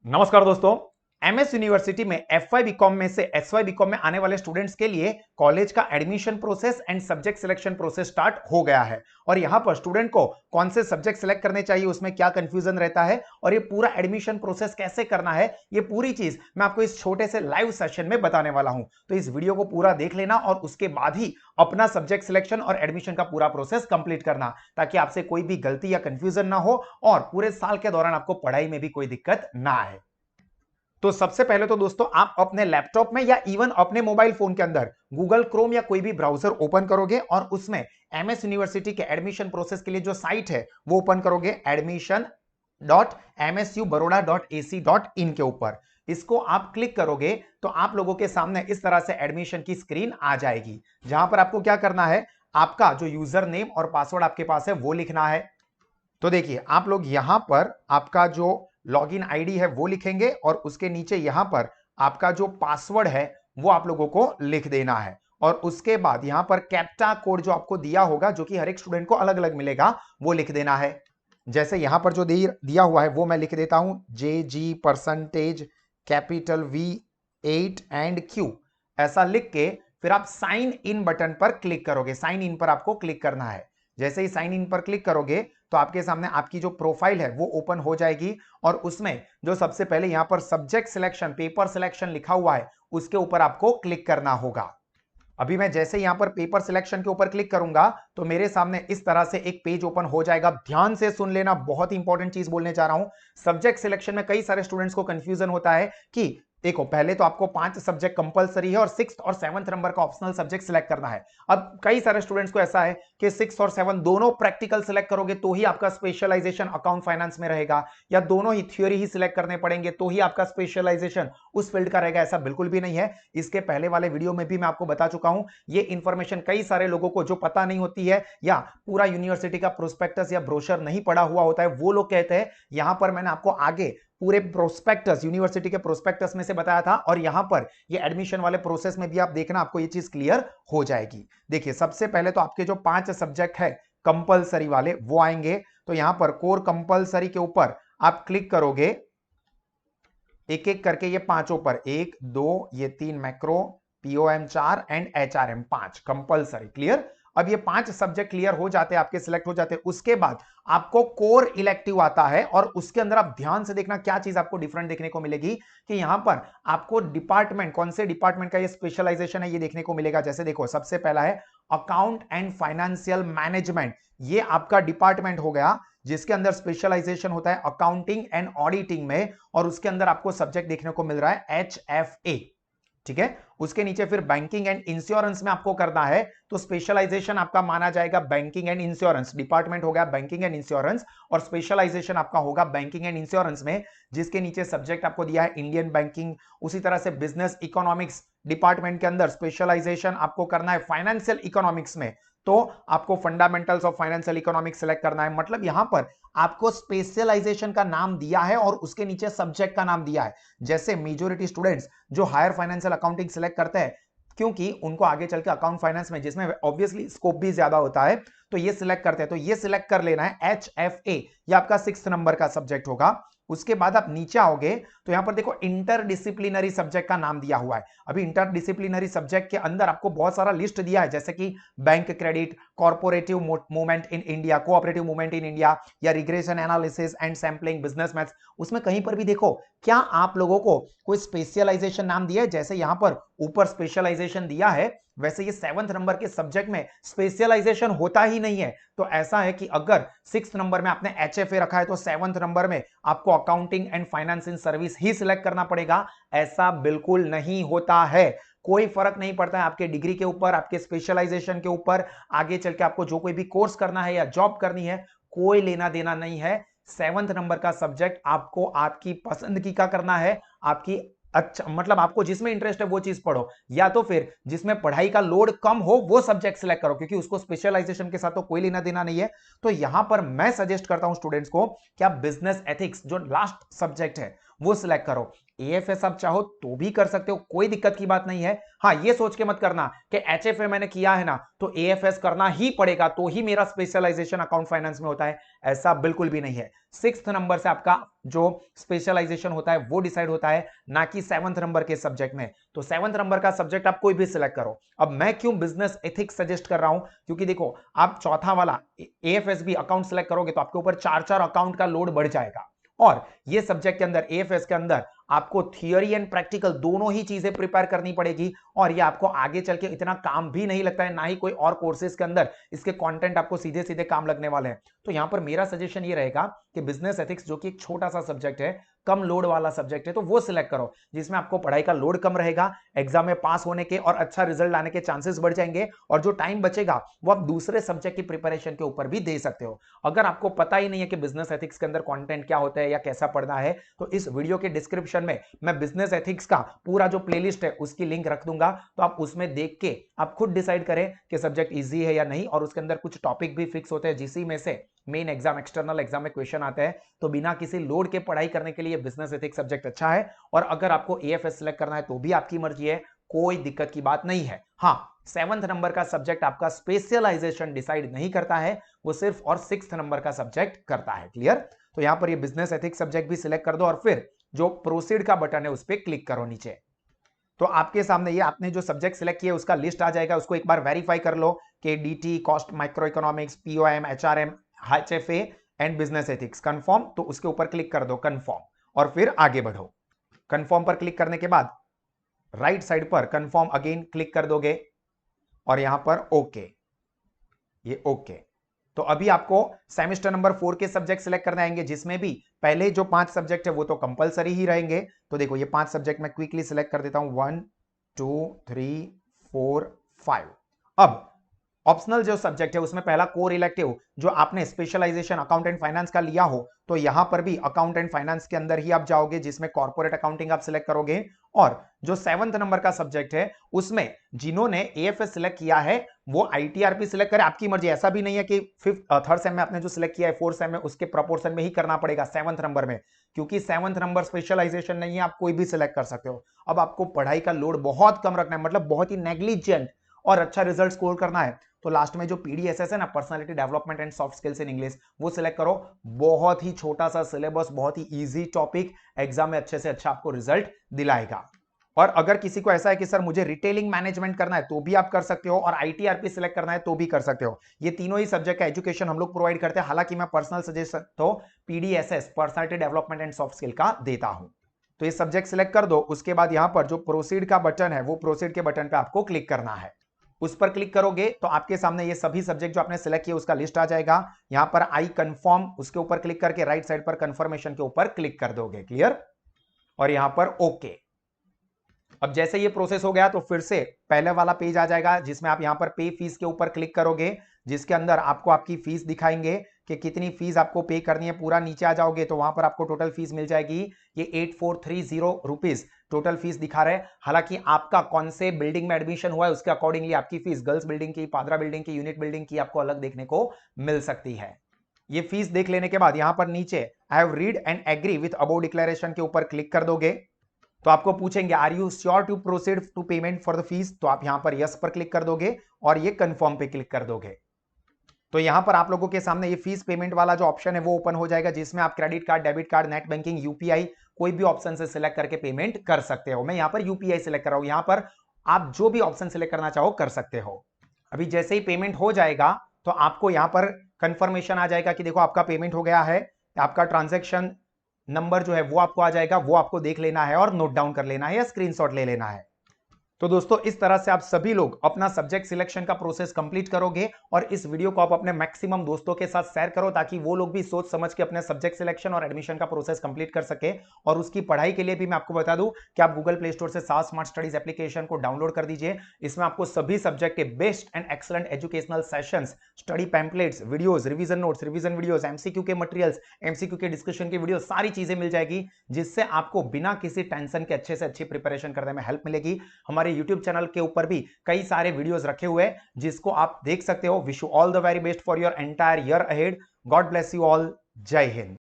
नमस्कार दोस्तों। MS university में एफवाई बीकॉम में से एसवाई बीकॉम में आने वाले स्टूडेंट्स के लिए कॉलेज का admission process and subject selection process start हो गया है। और यहां पर स्टूडेंट को कौन से सब्जेक्ट सिलेक्ट करने चाहिए, उसमें क्या कंफ्यूजन रहता है और ये पूरा एडमिशन प्रोसेस कैसे करना है, ये पूरी चीज मैं आपको इस छोटे से लाइव सेशन में बताने वाला हूं। तो इस वीडियो को पूरा देख लेना और उसके बाद ही अपना सब्जेक्ट सिलेक्शन और एडमिशन का पूरा प्रोसेस कंप्लीट करना, ताकि आपसे कोई भी गलती या कंफ्यूजन ना हो और पूरे साल के दौरान आपको पढ़ाई में भी कोई दिक्कत ना आए। तो सबसे पहले तो दोस्तों आप अपने लैपटॉप में या इवन अपने मोबाइल फोन के अंदर गूगल क्रोम या कोई भी ब्राउजर ओपन करोगे और उसमें एमएस यूनिवर्सिटी के एडमिशन प्रोसेस के लिए जो साइट है वो ओपन करोगे, admission.msubaroda.ac.in के ऊपर। इसको आप क्लिक करोगे तो आप लोगों के सामने इस तरह से एडमिशन की स्क्रीन आ जाएगी, जहां पर आपको क्या करना है, आपका जो यूजर नेम और पासवर्ड आपके पास है वो लिखना है। तो देखिए आप लोग यहां पर आपका जो लॉगिन आईडी है वो लिखेंगे और उसके नीचे यहां पर आपका जो पासवर्ड है वो आप लोगों को लिख देना है। और उसके बाद यहां पर कैप्चा कोड जो आपको दिया होगा, जो कि हर एक स्टूडेंट को अलग अलग मिलेगा, वो लिख देना है। जैसे यहां पर जो दिया हुआ है वो मैं लिख देता हूं, JG percentage capital V8 and Q, ऐसा लिख के फिर आप साइन इन बटन पर क्लिक करोगे। साइन इन पर आपको क्लिक करना है। जैसे ही साइन इन पर क्लिक करोगे तो आपके सामने आपकी जो प्रोफाइल है वो ओपन हो जाएगी और उसमें जो सबसे पहले यहां पर सब्जेक्ट सिलेक्शन, पेपर सिलेक्शन लिखा हुआ है उसके ऊपर आपको क्लिक करना होगा। अभी मैं जैसे यहां पर पेपर सिलेक्शन के ऊपर क्लिक करूंगा तो मेरे सामने इस तरह से एक पेज ओपन हो जाएगा। ध्यान से सुन लेना, बहुत इंपॉर्टेंट चीज बोलने जा रहा हूं। सब्जेक्ट सिलेक्शन में कई सारे स्टूडेंट्स को कंफ्यूजन होता है कि देखो, पहले तो आपको 5 सब्जेक्ट कंपलसरी है और 6th और 7th नंबर का ऑप्शनल सब्जेक्ट सिलेक्ट करना है। अब कई सारे स्टूडेंट्स को ऐसा है कि 6 और 7 दोनों प्रैक्टिकल सिलेक्ट करोगे तो ही आपका स्पेशलाइजेशन अकाउंट फाइनेंस में रहेगा, या दोनों ही थ्योरी ही सिलेक्ट करने पड़ेंगे तो ही आपका स्पेशलाइजेशन उस फील्ड का रहेगा। ऐसा बिल्कुल भी नहीं है। इसके पहले वाले वीडियो में भी मैं आपको बता चुका हूं। ये इंफॉर्मेशन कई सारे लोगों को जो पता नहीं होती है या पूरा यूनिवर्सिटी का प्रोस्पेक्टस या ब्रोशर नहीं पढ़ा हुआ होता है, वो लोग कहते हैं। यहां पर मैंने आपको आगे पूरे प्रोस्पेक्टस, यूनिवर्सिटी के प्रोस्पेक्टस में से बताया था और यहां पर ये एडमिशन वाले प्रोसेस में भी आप देखना, आपको ये चीज क्लियर हो जाएगी। देखिए सबसे पहले तो आपके जो 5 सब्जेक्ट है कंपलसरी वाले वो आएंगे। तो यहां पर कोर कंपलसरी के ऊपर आप क्लिक करोगे, एक एक करके ये पांचों पर, 1 2 ये 3 macro, POM 4 and HRM 5 compulsory. Clear? अब ये 5 सब्जेक्ट क्लियर हो जाते हैं, आपके सिलेक्ट हो जाते हैं। उसके बाद आपको कोर इलेक्टिव आता है और उसके अंदर आप ध्यान से देखना क्या चीज आपको डिफरेंट देखने को मिलेगी कि यहां पर आपको डिपार्टमेंट, कौन से डिपार्टमेंट का ये स्पेशलाइजेशन है ये देखने को मिलेगा। जैसे देखो सबसे पहला है अकाउंट एंड फाइनेंशियल मैनेजमेंट। ये आपका डिपार्टमेंट हो गया जिसके अंदर स्पेशलाइजेशन होता है अकाउंटिंग एंड ऑडिटिंग में, और उसके अंदर आपको सब्जेक्ट देखने को मिल रहा है HFA। ठीक है? उसके नीचे फिर बैंकिंग एंड इंश्योरेंस में आपको करना है, तो स्पेशलाइजेशन आपका माना जाएगा बैंकिंग एंड इंश्योरेंस। डिपार्टमेंट हो गया बैंकिंग एंड इंश्योरेंस और स्पेशलाइजेशन आपका होगा बैंकिंग एंड इंश्योरेंस में, जिसके नीचे सब्जेक्ट आपको दिया है इंडियन बैंकिंग। उसी तरह से बिजनेस इकोनॉमिक्स डिपार्टमेंट के अंदर स्पेशलाइजेशन आपको करना है फाइनेंशियल इकोनॉमिक्स में, तो आपको fundamentals of financial economics select करना है। मतलब यहां पर आपको स्पेशलाइजेशन का नाम दिया है और उसके नीचे सब्जेक्ट का नाम दिया है। जैसे मेजॉरिटी स्टूडेंट्स जो हायर फाइनेंशियल अकाउंटिंग सिलेक्ट करते हैं क्योंकि उनको आगे चल के अकाउंट फाइनेंस में, जिसमें ऑब्वियसली स्कोप भी ज्यादा होता है, तो ये सिलेक्ट करते हैं। तो ये सिलेक्ट कर लेना है HFA, ये आपका 6th नंबर का सब्जेक्ट होगा। उसके बाद आप नीचे आओगे तो यहां पर देखो इंटरडिसिप्लिनरी सब्जेक्ट का नाम दिया हुआ है। अभी इंटरडिसिप्लिनरी सब्जेक्ट के अंदर आपको बहुत सारा लिस्ट दिया है, जैसे कि bank credit, corporative movement in India, cooperative movement in India, या regression analysis and sampling, business maths. उसमें कहीं पर भी देखो क्या आप लोगों को कोई स्पेशलाइजेशन नाम दिया है। जैसे यहां पर ऊपर स्पेशलाइजेशन दिया है, वैसे ये 7th नंबर के सब्जेक्ट में स्पेशलाइजेशन होता ही नहीं है। तो ऐसा है कि अगर 6th नंबर में आपने HFA रखा है तो 7th नंबर में आपको accounting and finance in service he select करना पड़ेगा। ऐसा बिल्कुल नहीं होता है। कोई फर्क नहीं पड़ता है आपके डिग्री के ऊपर, आपके स्पेशलाइजेशन के ऊपर। आगे चल के आपको जो कोई भी कोर्स करना है या जॉब करनी है, कोई लेना देना नहीं है। 7th नंबर का सब्जेक्ट आपको आपकी पसंद की का करना है, आपकी अच्छा मतलब आपको जिसमें इंटरेस्ट है वो चीज पढ़ो, या तो फिर जिसमें पढ़ाई का लोड कम हो वो सब्जेक्ट सिलेक्ट करो, क्योंकि उसको स्पेशलाइजेशन के साथ तो कोई लेना देना नहीं है। तो यहां पर मैं सजेस्ट करता हूं स्टूडेंट्स को कि आप बिजनेस एथिक्स जो लास्ट सब्जेक्ट है वो सिलेक्ट करो। एएफएस आप चाहो तो भी कर सकते हो, कोई दिक्कत की बात नहीं है। हाँ, ये सोच के मत करना कि एचएफए मैंने किया है ना तो एएफएस करना ही पड़ेगा तो ही मेरा स्पेशलाइजेशन अकाउंट फाइनेंस में होता है, ऐसा बिल्कुल भी नहीं है। 6th नंबर से आपका जो स्पेशलाइजेशन होता है वो डिसाइड होता है, ना कि 7th नंबर के सब्जेक्ट में। तो 7th नंबर का सब्जेक्ट आप कोई भी सिलेक्ट करो। अब मैं क्यों बिजनेस एथिक्स सजेस्ट कर रहा हूं, क्योंकि देखो आप चौथा वाला एएफएसबी अकाउंट सिलेक्ट करोगे तो आपके ऊपर 4 अकाउंट का लोड बढ़ जाएगा। और ये सब्जेक्ट के अंदर एएफएस के अंदर आपको थियोरी एंड प्रैक्टिकल दोनों ही चीजें प्रिपेयर करनी पड़ेगी, और ये आपको आगे चल के इतना काम भी नहीं लगता है, ना ही कोई और कोर्सेज के अंदर इसके कंटेंट आपको सीधे सीधे काम लगने वाले हैं। तो यहां पर मेरा सजेशन ये रहेगा कि बिजनेस एथिक्स जो कि एक छोटा सा सब्जेक्ट है, कम लोड वाला सब्जेक्ट है, तो वो सिलेक्ट करो जिसमें आपको पढ़ाई का लोड कम रहेगा, एग्जाम में पास होने के और अच्छा रिजल्ट लाने के चांसेस बढ़ जाएंगे, और जो टाइम बचेगा वो आप दूसरे सब्जेक्ट की प्रिपरेशन के ऊपर भी दे सकते हो। अगर आपको पता ही नहीं है कि बिजनेस एथिक्स के अंदर कंटेंट क्या होता है या कैसा पढ़ना है, तो इस वीडियो के डिस्क्रिप्शन में मैं बिजनेस एथिक्स का पूरा जो प्लेलिस्ट है उसकी लिंक रख दूंगा, तो आप उसमें देख के आप खुद डिसाइड करें कि सब्जेक्ट इजी है या नहीं, और उसके अंदर कुछ टॉपिक भी फिक्स होते हैं जिसी में से मेन एग्जाम एक्सटर्नल एग्जाम में क्वेश्चन आते हैं। तो बिना किसी लोड के पढ़ाई करने के लिए बिजनेस एथिक्स सब्जेक्ट अच्छा है, और अगर आपको एएफएस सिलेक्ट करना है तो भी आपकी मर्जी है, कोई दिक्कत की बात नहीं है। हाँ, 7th नंबर का सब्जेक्ट आपका स्पेशलाइजेशन डिसाइड नहीं करता है, वो सिर्फ और 6th नंबर का सब्जेक्ट करता है। क्लियर? तो यहां पर ये बिजनेस एथिक्स सब्जेक्ट भी सिलेक्ट कर दो, और फिर जो प्रोसीड का बटन है उस पर क्लिक करो नीचे। तो आपके सामने ये आपने जो सब्जेक्ट सिलेक्ट किया उसका लिस्ट आ जाएगा, उसको एक बार वेरीफाई कर लो कि DT, cost, microeconomics, POM, HRM, HFA and business ethics confirm, तो उसके ऊपर क्लिक कर दो कंफर्म, और फिर आगे बढ़ो। कंफर्म पर क्लिक करने के बाद राइट साइड पर कंफर्म अगेन क्लिक कर दोगे, और यहां पर ओके, ये ओके। तो अभी आपको सेमेस्टर नंबर 4 के सब्जेक्ट सिलेक्ट करने आएंगे, जिसमें भी पहले जो 5 सब्जेक्ट है वो तो कंपलसरी ही रहेंगे। तो देखो ये 5 सब्जेक्ट मैं क्विकली सिलेक्ट कर देता हूं, 1 2 3 4 5। अब ऑप्शनल जो सब्जेक्ट है उसमें पहला कोर इलेक्टिव जो आपने स्पेशलाइजेशन अकाउंट एंड फाइनेंस का लिया हो, तो यहां पर भी अकाउंट एंड फाइनेंस के अंदर ही आप जाओगे, जिसमें कॉर्पोरेट अकाउंटिंग आप सिलेक्ट करोगे। और जो 7th नंबर का सब्जेक्ट है उसमें जिन्होंने एएफएस सिलेक्ट किया है वो आईटीआरपी सिलेक्ट करे, आपकी मर्जी। ऐसा भी नहीं है कि 3rd सेम में आपने जो सिलेक्ट किया है 4th सेम में उसके प्रोपोर्शन में ही करना पड़ेगा 7th नंबर में, क्योंकि 7th नंबर स्पेशलाइजेशन नहीं है, आप कोई भी सिलेक्ट कर सकते हो। अब आपको पढ़ाई का लोड बहुत कम रखना है, मतलब बहुत ही नेग्लिजेंट, और अच्छा रिजल्ट स्कोर करना है, तो लास्ट में जो पीडीएसएस है ना, personality development and soft skills in English, वो सिलेक्ट करो। बहुत ही छोटा सा सिलेबस, बहुत ही इजी टॉपिक, एग्जाम में अच्छे से अच्छा आपको रिजल्ट दिलाएगा। और अगर किसी को ऐसा है कि सर मुझे रिटेलिंग मैनेजमेंट करना है तो भी आप कर सकते हो, और आईटीआरपी सिलेक्ट करना है तो भी कर सकते हो। ये तीनों ही सब्जेक्ट का एजुकेशन हम लोग प्रोवाइड करते हैं, हालांकि मैं पर्सनल सजेशन तो PDSS personality development and soft skill का देता हूं। तो ये सब्जेक्ट सिलेक्ट कर दो, उसके बाद यहां पर जो प्रोसीड का बटन है वो प्रोसीड के बटन पे आपको क्लिक करना है। उस पर क्लिक करोगे तो आपके सामने ये सभी सब्जेक्ट जो आपने सिलेक्ट किए उसका लिस्ट आ जाएगा। यहां पर आई कंफर्म, उसके ऊपर क्लिक करके राइट साइड पर कंफर्मेशन के ऊपर क्लिक कर दोगे। क्लियर? और यहां पर ओके। अब जैसे ये प्रोसेस हो गया तो फिर से पहले वाला पेज आ जाएगा, जिसमें आप यहां पर पे फीस के ऊपर क्लिक करोगे, जिसके अंदर आपको आपकी फीस दिखाएंगे कि कितनी फीस आपको पे करनी है। पूरा नीचे आ जाओगे तो वहां पर आपको टोटल फीस मिल जाएगी, ये 8430 रुपीज टोटल फीस दिखा रहे हैं। हालांकि आपका कौन से बिल्डिंग में एडमिशन हुआ है उसके अकॉर्डिंगली आपकी फीस गर्ल्स बिल्डिंग की, पादरा बिल्डिंग की, यूनिट बिल्डिंग की आपको अलग देखने को मिल सकती है। ये फीस देख लेने के बाद यहां पर नीचे I have read and agree with above declaration के ऊपर क्लिक कर दोगे, तो आपको पूछेंगे are you sure to proceed to payment for the fees, तो आप यहां पर यस पर क्लिक कर दोगे और ये कंफर्म पे क्लिक कर दोगे। तो यहां पर आप लोगों के सामने ये फीस पेमेंट वाला जो ऑप्शन है वो ओपन हो जाएगा, जिसमें आप credit card, debit card, net banking, UPI कोई भी ऑप्शन से सिलेक्ट करके पेमेंट कर सकते हो। मैं यहां पर यूपीआई सिलेक्ट कर रहा हूं, यहां पर आप जो भी ऑप्शन सिलेक्ट करना चाहो कर सकते हो। अभी जैसे ही पेमेंट हो जाएगा तो आपको यहां पर कंफर्मेशन आ जाएगा कि देखो आपका पेमेंट हो गया है, आपका ट्रांजैक्शन नंबर जो है वो आपको आ जाएगा, वो आपको देख लेना है और नोट डाउन कर लेना है या स्क्रीनशॉट ले लेना है। तो दोस्तों इस तरह से आप सभी लोग अपना सब्जेक्ट सिलेक्शन का प्रोसेस कंप्लीट करोगे, और इस वीडियो को आप अपने मैक्सिमम दोस्तों के साथ शेयर करो ताकि वो लोग भी सोच समझ के अपने सब्जेक्ट सिलेक्शन और एडमिशन का प्रोसेस कंप्लीट कर सके। और उसकी पढ़ाई के लिए भी मैं आपको बता दूं कि आप गूगल प्ले स्टोर से सास स्मार्ट स्टडीज एप्लीकेशन को डाउनलोड कर दीजिए। इसमें आपको सभी सब्जेक्ट के best and excellent educational sessions, study pamphlets, videos, revision notes, revision videos, MCQ के मटेरियल्स, एमसीक्यू के डिस्कशन की वीडियो, सारी चीजें मिल जाएगी, जिससे आपको बिना किसी टेंशन के अच्छे से अच्छी प्रिपरेशन करने में हेल्प मिलेगी। हमारे यूट्यूब चैनल के ऊपर भी कई सारे वीडियोस रखे हुए हैं जिसको आप देख सकते हो। Wish you all the very best for your entire year ahead. God bless you all. जय हिंद।